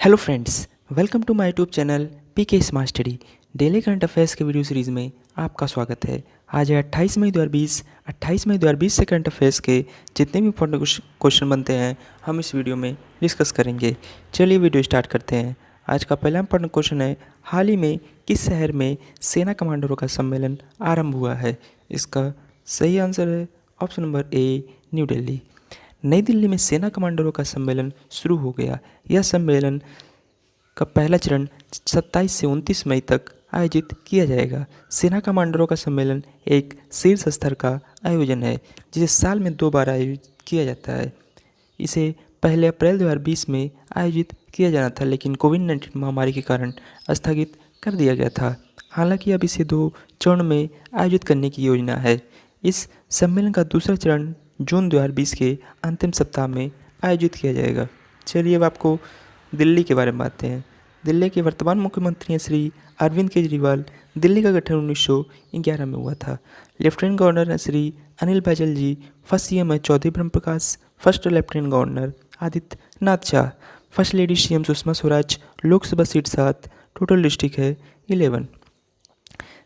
Hello friends, welcome to my YouTube channel PK smart study. Daily current affairs के video series में आपका स्वागत है। आज है 28 मई 2020। 28 मई 2020 से करंट अफेयर्स के जितने भी इंपॉर्टेंट क्वेश्चन बनते हैं हम इस वीडियो में डिस्कस करेंगे। चलिए वीडियो स्टार्ट करते हैं। आज का पहला इंपॉर्टेंट क्वेश्चन है, हाल ही में किस शहर में सेना कमांडरों का सम्मेलन आरंभ हुआ है? इसका सही आंसर है ऑप्शन नंबर ए, न्यू दिल्ली। नई दिल्ली में सेना कमांडरों का सम्मेलन शुरू हो गया। यह सम्मेलन का पहला चरण 27 से 29 मई तक आयोजित किया जाएगा। सेना कमांडरों का सम्मेलन एक शीर्ष स्तर का आयोजन है जिसे साल में 2 बार आयोजित किया जाता है। इसे पहले अप्रैल 2020 में आयोजित किया जाना था, लेकिन कोविड-19 महामारी के कारण स्थगित कर दिया गया था। हालांकि अब इसे 2 चरण में आयोजित करने की योजना है। इस सम्मेलन का दूसरा चरण जून 2020 के अंतिम सप्ताह में आयोजित किया जाएगा। चलिए अब आपको दिल्ली के बारे में बातें हैं। दिल्ली के वर्तमान मुख्यमंत्री हैं श्री अरविंद केजरीवाल। दिल्ली का गठन 1911 में हुआ था। लेफ्टिनेंट गवर्नर हैं श्री अनिल बैजल जी। फर्स्ट सीएम है Chaudhary Brahm Prakash. First lieutenant governor Aditya Nath Jha. First lady CM Sushma Swaraj. Lok Sabha seat 7। Total district है 11।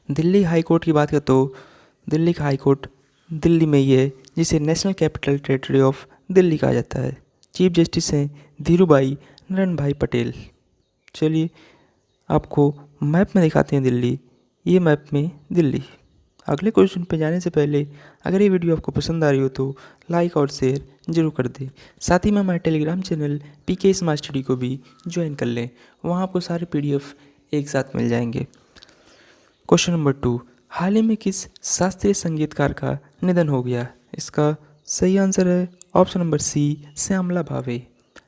दिल्ली हाई कोर्ट की बात करें तो दिल्ली का हाई कोर्ट दिल्ली में ही है, जिसे national capital territory of Delhi कहा जाता है। चीफ जस्टिस हैं धीरूभाई नरन भाई पटेल। चलिए आपको मैप में दिखाते हैं दिल्ली। ये मैप में दिल्ली। अगले क्वेश्चन पे जाने से पहले अगर ये वीडियो आपको पसंद आ रही हो तो लाइक और शेयर जरूर कर दें। साथ ही में हमारे Telegram channel PK smart study को भी ज्वाइन कर लें। वहाँ आपको सारे पीडीएफ एक साथ मिल जाएंगे। क्वेश्चन नंबर 2, हाल ही में किस शास्त्रीय संगीतकार का निधन हो गया? इसका सही आंसर है ऑप्शन नंबर सी, श्यामला भावे।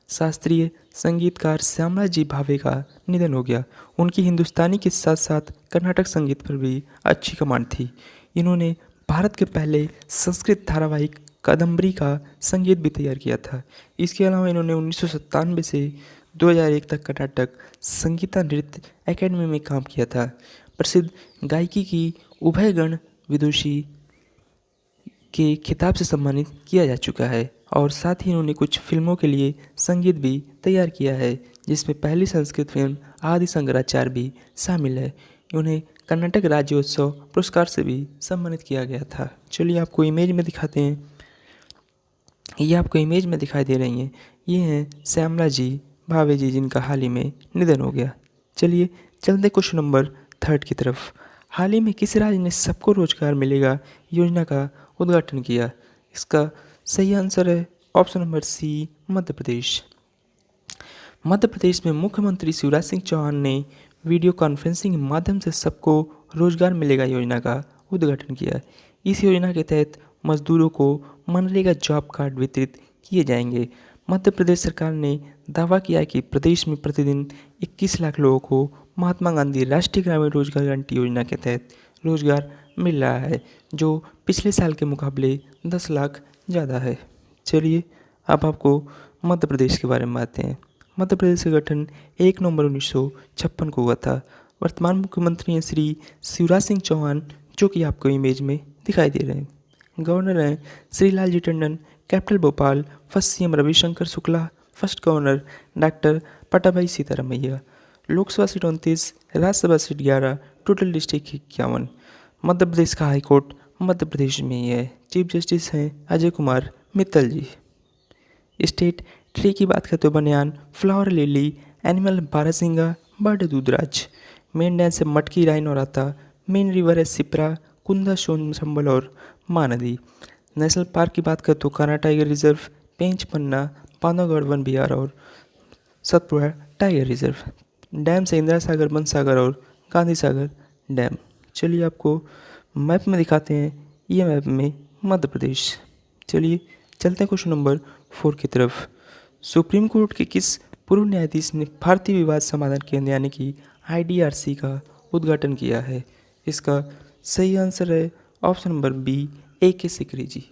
शास्त्रीय संगीतकार श्यामला जी भावे का निधन हो गया। उनकी हिंदुस्तानी के साथ साथ कर्नाटक संगीत पर भी अच्छी कमांड थी। इन्होंने भारत के पहले संस्कृत धारावाहिक कादम्बरी का संगीत भी तैयार किया था। इसके अलावा इन्होंने 1997 से 2001 तक कर्नाटक संगीता नृत्य एकेडमी में काम किया था। प्रसिद्ध गायकी की उभयगण विदुषी के खिताब से सम्मानित किया जा चुका है और साथ ही इन्होंने कुछ फिल्मों के लिए संगीत भी तैयार किया है, जिसमें पहली संस्कृत फिल्म आदि शंकराचार्य भी शामिल है। उन्हें कर्नाटक राज्योत्सव पुरस्कार से भी सम्मानित किया गया था। चलिए आपको इमेज में दिखाते हैं। ये आपको इमेज में दिखाई दे रही हैं, ये हैं श्यामला जी भावे जी, जिनका हाल ही में निधन हो गया। चलिए चलते क्वेश्चन नंबर 3 की तरफ। हाल ही में किस राज्य ने सबको रोजगार मिलेगा योजना का उद्घाटन किया? इसका सही आंसर है ऑप्शन नंबर सी, मध्य प्रदेश। मध्य प्रदेश में मुख्यमंत्री शिवराज सिंह चौहान ने वीडियो कॉन्फ्रेंसिंग के माध्यम से सबको रोजगार मिलेगा योजना का उद्घाटन किया। इस योजना के तहत मजदूरों को मनरेगा जॉब कार्ड वितरित किए जाएंगे। मध्य प्रदेश सरकार ने दावा किया है कि प्रदेश में प्रतिदिन 21 लाख लोगों को महात्मा गांधी राष्ट्रीय ग्रामीण रोजगार गारंटी योजना के तहत रोजगार मिल रहा है, जो पिछले साल के मुकाबले 10 लाख ज़्यादा है। चलिए अब आपको मध्य प्रदेश के बारे में बातें हैं। मध्य प्रदेश का गठन 1 नवंबर 1956 को हुआ था। वर्तमान मुख्यमंत्री हैं श्री शिवराज सिंह चौहान, जो कि आपको इमेज में दिखाई दे रहे हैं। गवर्नर हैं Shri Lalji Tandon. Capital Bhopal. First CM Ravishankar Shukla. First governor doctor Pattabhi Sitaramayya. Lok Sabha seat 29, Rajya Sabha seat 11, total district 51। Madhya Pradesh का हाई कोर्ट मध्य प्रदेश में ही है। चीफ जस्टिस हैं अजय कुमार मित्तल जी। स्टेट ट्री की बात करते हो banyan, flower lily. Animal barasingha, bird dudhraj. Main dance है मटकी राइन और आता। मेन रिवर है सिप्रा, कुंदा सोन संबल और महानदी। नेशनल पार्क की बात करते हो कान्हा टाइगर रिजर्व, पेंच पन्ना, बांधवगढ़ वन विहार और सतपुड़ा टाइगर रिजर्व। डैम से इंदिरा सागर, बन सागर और गांधी सागर डैम। चलिए आपको मैप में दिखाते हैं। ये मैप में मध्य प्रदेश। चलिए चलते हैं क्वेश्चन नंबर 4 की तरफ। सुप्रीम कोर्ट के किस पूर्व न्यायाधीश ने भारतीय विवाद समाधान केंद्र यानी कि IDRC का उद्घाटन किया है? इसका सही आंसर है option number B, AK Sikri ji.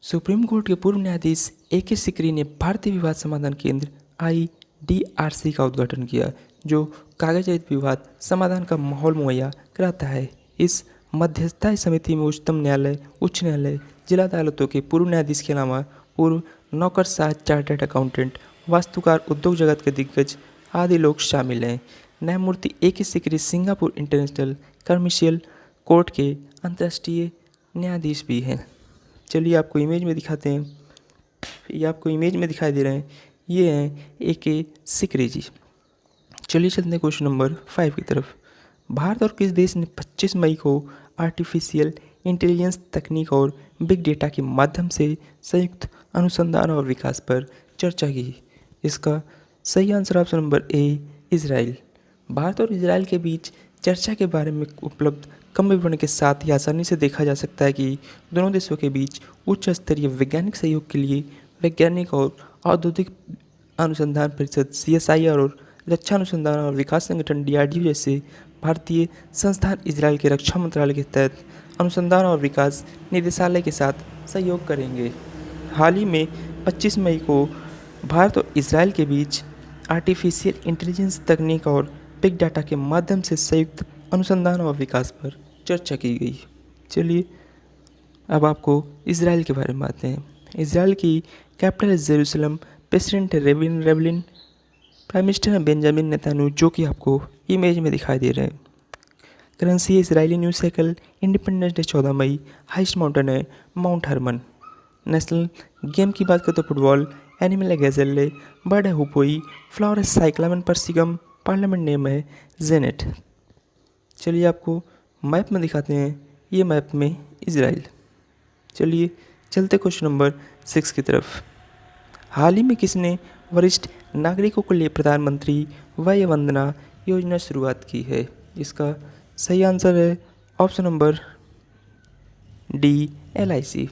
Supreme Court के पूर्व न्यायाधीश AK सिकरी ने भारतीय विवाद समाधान केंद्र IDRC का उद्घाटन किया, जो कागज रहित विवाद समाधान का माहौल मुहैया कराता है। इस मध्यस्थता समिति में उच्चतम न्यायालय, उच्च न्यायालय, जिला अदालतों के पूर्व न्यायाधीश के अलावा पूर्व नौकरशाह, चार्टर्ड अकाउंटेंट वास्तुकार, उद्योग जगत के दिग्गज आदि लोग शामिल हैं। न्यायमूर्ति A.K. Sikri Singapore international commercial court के अंतर्राष्ट्रीय न्यायाधीश भी हैं। चलिए आपको इमेज में दिखाते हैं। ये आपको इमेज में दिखाई दे रहे हैं, ये हैं A.K. सिकरी जी। चलिए चलते हैं क्वेश्चन नंबर 5 की तरफ। भारत और किस देश ने 25 मई को आर्टिफिशियल इंटेलिजेंस तकनीक और बिग डेटा के माध्यम से संयुक्त अनुसंधान और विकास पर चर्चा की? इसका सही आंसर ऑप्शन नंबर ए, इजराइल। भारत और इजराइल के बीच चर्चा के बारे में उपलब्ध कम विवरण के साथ ही आसानी से देखा जा सकता है कि दोनों देशों के बीच उच्च स्तरीय वैज्ञानिक सहयोग के लिए वैज्ञानिक और औद्योगिक अनुसंधान परिषद CSIR और रक्षा अनुसंधान और विकास संगठन DRDO जैसे भारतीय संस्थान इजराइल के रक्षा मंत्रालय के तहत अनुसंधान और विकास निदेशालय के साथ सहयोग करेंगे। हाल ही में 25 मई को भारत और इजराइल के बीच आर्टिफिशियल इंटेलिजेंस तकनीक और बिग डाटा के माध्यम से संयुक्त अनुसंधान और विकास पर चर्चा की गई। चलिए अब आपको इजराइल के बारे में बात हैं। इजराइल की कैपिटल है जेरूसलम, प्रेसिडेंट है रेवलिन, प्राइम मिनिस्टर है बेंजामिन नेतान्याहू, जो कि आपको इमेज में दिखाई दे रहे हैं। करेंसी है Israeli news cycle, independence day 14 मई, हाइस्ट माउंटेन है माउंट हरमन। नेशनल गेम की बात करें तो फुटबॉल, एनिमल है गैजेले, बर्ड है हुपोई, फ्लावर है साइक्लामेन पर्सिगम, पार्लियामेंट नेम है जेनेट। चलिए आपको मैप में दिखाते हैं, ये मैप में इजराइल। चलिए चलते क्वेश्चन नंबर 6 की तरफ। हाल ही में किसने वरिष्ठ नागरिकों के लिए प्रधानमंत्री वय वंदना योजना शुरुआत की है? इसका सही आंसर है option number D, LIC।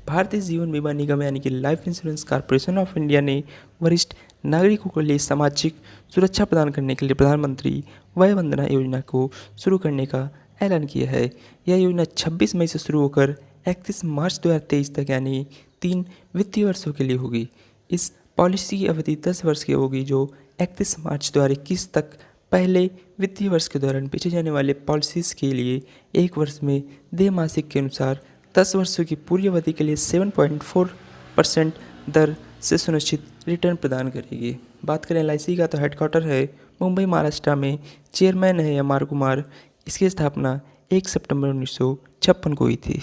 Bharatiya Jeevan बीमा निगम यानी कि life insurance corporation of India ने वरिष्ठ नागरिकों के लिए सामाजिक सुरक्षा प्रदान करने के लिए प्रधानमंत्री वय वंदना योजना को शुरू करने का ऐलान किया है। यह योजना 26 मई से शुरू होकर 31 मार्च 2023 तक यानी 3 वित्तीय वर्षों के लिए होगी। इस पॉलिसी की अवधि 10 वर्ष की होगी, जो 31 मार्च 2021 तक पहले वित्तीय वर्ष के दौरान बेचे जाने वाले पॉलिसीज़ के लिए एक वर्ष में देय मासिक के अनुसार 10 वर्षों की पूरी अवधि के लिए 7.4% दर से सुनिश्चित रिटर्न प्रदान करेगी। बात करें LIC का तो हेडक्वार्टर है मुंबई महाराष्ट्र में, चेयरमैन है MR कुमार। इसकी स्थापना 1 सितंबर 1956 को हुई थी।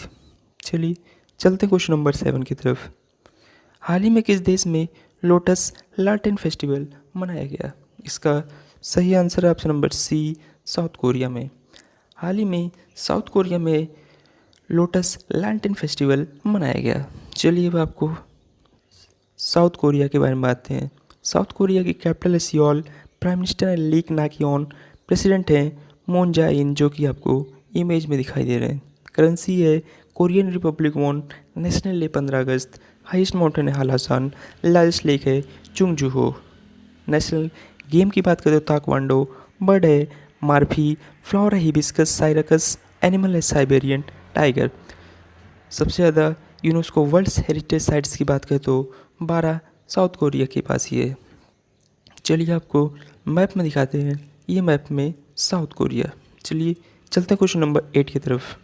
चलिए चलते क्वेश्चन नंबर 7 की तरफ। हाल ही में किस देश में लोटस लालटेन फेस्टिवल मनाया गया? इसका सही आंसर है option number C, south Korea में। हाल ही में साउथ कोरिया में लोटस लालटेन फेस्टिवल मनाया गया। चलिए अब आपको साउथ कोरिया के बारे में बात हैं। साउथ कोरिया की कैपिटल है सियोल, प्राइम मिनिस्टर है ली नाक-योन, प्रेसिडेंट है मून जाए-इन, जो कि आपको इमेज में दिखाई दे रहे हैं। करेंसी है Korean republic won, national day 15 अगस्त, हाईएस्ट माउंटेन है हालासान, लार्जेस्ट लेक है चुंगजू। नेशनल गेम की बात करें तो ताइक्वांडो, बर्ड है मार्फी, फ्लावर है हिबिस्कस साइरकस, एनिमल है साइबेरियन टाइगर। सबसे ज़्यादा यूनेस्को वर्ल्ड हेरिटेज साइट्स की बात करें तो 12 साउथ कोरिया के पास ही है। चलिए आपको मैप में दिखाते हैं, ये मैप में साउथ कोरिया। चलिए चलते हैं क्वेश्चन नंबर 8 की तरफ।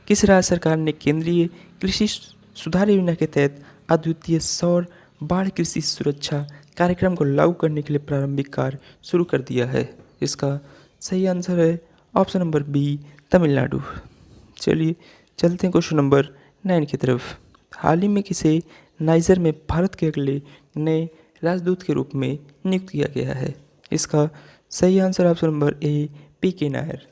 किस राज्य सरकार ने केंद्रीय कृषि सुधार योजना के तहत अद्वितीय सौर बाढ़ कृषि सुरक्षा कार्यक्रम को लागू करने के लिए प्रारंभिक कार्य शुरू कर दिया है? इसका सही आंसर है ऑप्शन नंबर बी, तमिलनाडु। चलिए चलते हैं क्वेश्चन नंबर 9 की तरफ। हाल ही में किसे नाइजर में भारत के अगले नए राजदूत के रूप में नियुक्त किया गया है? इसका सही आंसर ऑप्शन नंबर ए, PK नायर।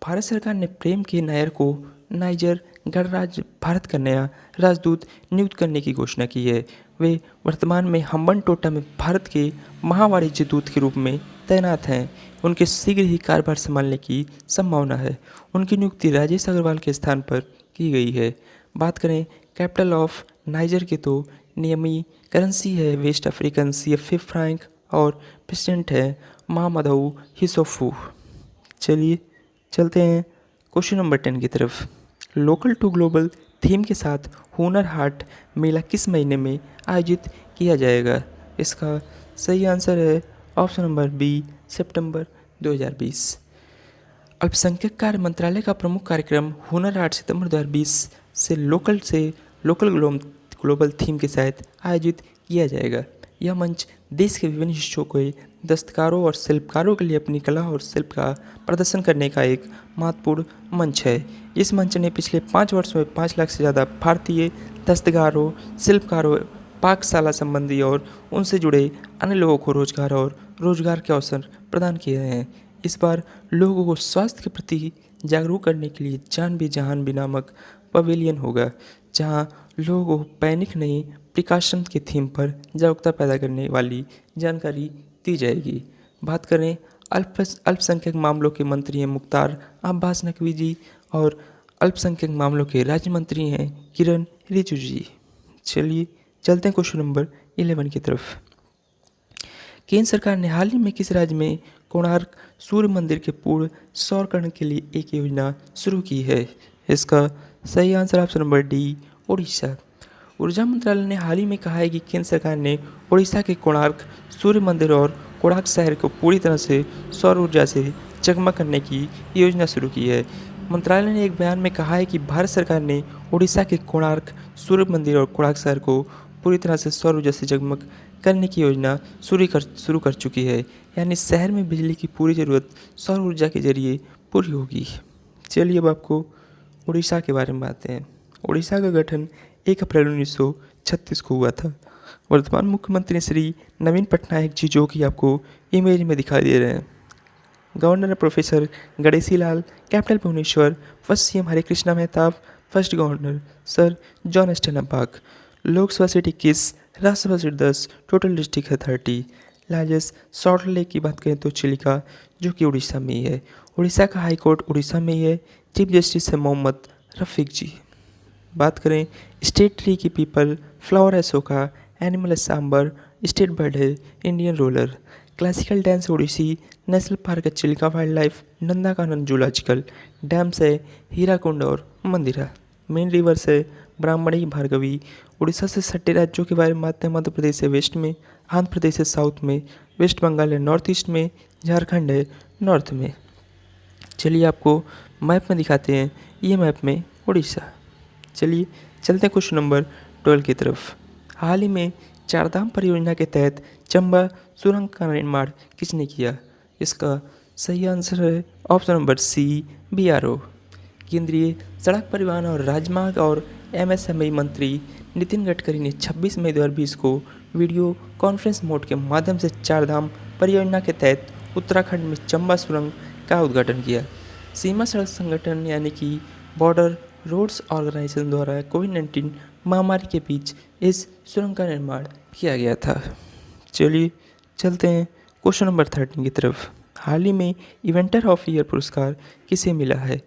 भारत सरकार ने प्रेम के नायर को नाइजर गणराज्य भारत का नया राजदूत नियुक्त करने की घोषणा की है। वे वर्तमान में हम्बनटोटा में भारत के महावाणिज्य दूत के रूप में तैनात हैं। उनके शीघ्र ही कार्यभार संभालने की संभावना है। उनकी नियुक्ति राजेश अग्रवाल के स्थान पर की गई है। बात करें कैपिटल ऑफ नाइजर की तो नियमी, करेंसी है वेस्ट अफ्रीकन CFA फ्रैंक और प्रेसिडेंट है महामदऊ हिसोफू। चलिए चलते हैं क्वेश्चन नंबर 10 की तरफ। लोकल टू ग्लोबल थीम के साथ हुनर हाट मेला किस महीने में आयोजित किया जाएगा? इसका सही आंसर है ऑप्शन नंबर बी, सितंबर 2020। अल्पसंख्यक कार्य मंत्रालय का प्रमुख कार्यक्रम हुनर हाट सितंबर 2020 से लोकल ग्लोबल थीम के तहत आयोजित किया जाएगा। यह मंच देश के विभिन्न हिस्सों के दस्तकारों और शिल्पकारों के लिए अपनी कला और शिल्प का प्रदर्शन करने का एक महत्वपूर्ण मंच है। इस मंच ने पिछले 5 वर्षों में 5 लाख से ज़्यादा भारतीय दस्तकारों, शिल्पकारों, पाकशाला संबंधी और उनसे जुड़े अन्य लोगों को रोजगार के अवसर प्रदान किए हैं। इस बार लोगों को स्वास्थ्य के प्रति जागरूक करने के लिए जान भी जहान भी नामक पवेलियन होगा, जहां लोगों को पैनिक नहीं, प्रिकॉशन के थीम पर जागरूकता पैदा करने वाली जानकारी दी जाएगी। बात करें अल्पसंख्यक मामलों के मंत्री हैं मुख्तार अब्बास नकवी जी और अल्पसंख्यक मामलों के राज्य मंत्री हैं किरण रिजिजू जी। चलिए चलते हैं क्वेश्चन नंबर 11 की तरफ। केंद्र सरकार ने हाल ही में किस राज्य में कोणार्क सूर्य मंदिर के पूर्ण सौरकरण के लिए एक योजना शुरू की है? इसका सही answer option number D, Orissa. ऊर्जा मंत्रालय ने हाल ही में कहा है कि केंद्र सरकार ने उड़ीसा के कोणार्क सूर्य मंदिर और कोणार्क शहर को पूरी तरह से सौर ऊर्जा से जगमग करने की योजना शुरू की है। मंत्रालय ने एक बयान में कहा है कि भारत सरकार ने उड़ीसा के कोणार्क सूर्य मंदिर और कोणार्क शहर को पूरी तरह से सौर ऊर्जा से जगमग करने की योजना शुरू कर चुकी है, यानी शहर में बिजली की पूरी ज़रूरत सौर ऊर्जा के जरिए पूरी होगी। चलिए अब आपको उड़ीसा के बारे में बातें हैं। उड़ीसा का गठन 1 अप्रैल 1936 को हुआ था। वर्तमान मुख्यमंत्री श्री नवीन पटनायक जी, जो कि आपको इमेज में दिखाई दे रहे हैं। Governor professor Ganeshi Lal, capital Bhubaneswar, first CM Hare Krushna Mahtab, first governor sir John Stenberg. Lok Sabha seat 21, Rajya Sabha seat 10, total district है 30। लार्जेस्ट सॉल्ट लेक की बात करें तो चिलिका, जो कि उड़ीसा में ही है। उड़ीसा का हाई कोर्ट उड़ीसा में ही है। चीफ जस्टिस है मोहम्मद रफ़ीक जी। बात करें स्टेट ट्री की पीपल, फ्लावर है शोका, एनिमल है सांबर, स्टेट बर्ड है Indian roller. Classical dance Odissi, national park है Chilika wildlife, Nandankanan zoological. Dams है हीराकुंड और मंदिरा। मेन रिवर्स है ब्राह्मणी, भार्गवी। उड़ीसा से सटे राज्यों के बारे में बात हैं। मध्य प्रदेश है वेस्ट में, आंध्र प्रदेश है साउथ में, वेस्ट बंगाल है नॉर्थ ईस्ट में, झारखंड है नॉर्थ में। चलिए आपको मैप में दिखाते हैं, ये मैप में उड़ीसा। चलिए चलते हैं क्वेश्चन नंबर 12 की तरफ। हाल ही में चारधाम परियोजना के तहत चंबा सुरंग का निर्माण किसने किया? इसका सही आंसर है ऑप्शन नंबर सी, BRO। केंद्रीय सड़क परिवहन और राजमार्ग और MSME मंत्री नितिन गडकरी ने 26 मई 2020 को वीडियो कॉन्फ्रेंस मोड के माध्यम से चारधाम परियोजना के तहत उत्तराखंड में चंबा सुरंग का उद्घाटन किया। सीमा सड़क संगठन यानी कि बॉर्डर रोड्स ऑर्गेनाइजेशन द्वारा कोविड-19 महामारी के बीच इस सुरंग का निर्माण किया गया था। चलिए चलते हैं क्वेश्चन नंबर 13 की तरफ। हाल ही में इवेंटर ऑफ ईयर पुरस्कार किसे मिला है?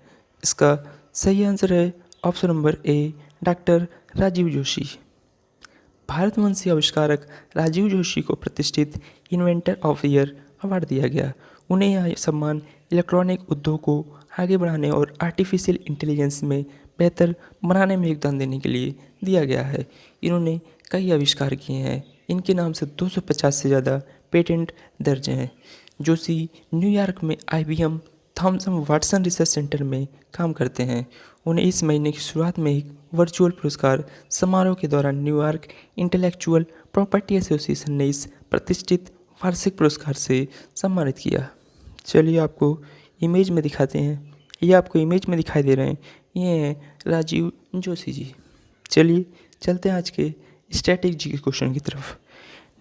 इसका सही आंसर है option number A, doctor Rajiv Joshi. भारतवंशी आविष्कारक राजीव जोशी को प्रतिष्ठित इन्वेंटर ऑफ ईयर अवार्ड दिया गया। उन्हें यह सम्मान इलेक्ट्रॉनिक उद्योग को आगे बढ़ाने और आर्टिफिशियल इंटेलिजेंस में बेहतर बनाने में योगदान देने के लिए दिया गया है। इन्होंने कई आविष्कार किए हैं। इनके नाम से 250 से ज़्यादा पेटेंट दर्ज हैं। जोशी न्यूयॉर्क में IBM Thomson Watson research centre में काम करते हैं। उन्हें इस महीने की शुरुआत में एक वर्चुअल पुरस्कार समारोह के दौरान न्यूयॉर्क इंटेलेक्चुअल प्रॉपर्टी एसोसिएशन ने इस प्रतिष्ठित वार्षिक पुरस्कार से सम्मानित किया। चलिए आपको इमेज में दिखाते हैं। ये आपको इमेज में दिखाई दे रहे हैं, ये हैं राजीव जोशी जी। चलिए चलते हैं आज के स्टैटिक जी के क्वेश्चन की तरफ।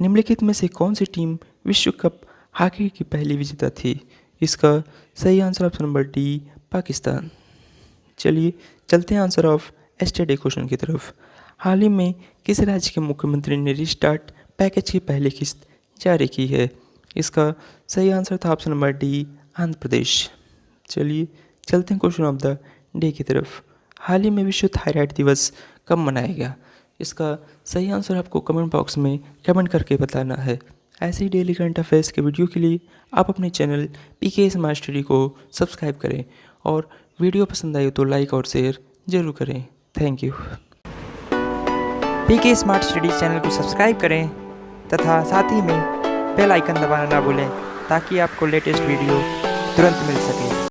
निम्नलिखित में से कौन सी टीम विश्व कप हॉकी की पहली विजेता थी? इसका सही answer option number D, Pakistan. चलिए चलते हैं आंसर ऑफ एसटीडी क्वेश्चन की तरफ। हाल ही में किस राज्य के मुख्यमंत्री ने रिस्टार्ट पैकेज की पहली किस्त जारी की है? इसका सही आंसर था option number D, Andhra Pradesh. चलिए चलते हैं क्वेश्चन ऑफ द डे की तरफ। हाल ही में विश्व थायराइड दिवस कब मनाया गया? इसका सही आंसर आपको कमेंट बॉक्स में कमेंट करके बताना है। ऐसे ही डेली करंट अफेयर्स के वीडियो के लिए आप अपने चैनल PK स्मार्ट स्टडी को सब्सक्राइब करें और वीडियो पसंद आई तो लाइक और शेयर जरूर करें। Thank you. PK smart study channel को सब्सक्राइब करें तथा साथ ही में बेल आइकन दबाना ना भूलें ताकि आपको लेटेस्ट वीडियो तुरंत मिल सके।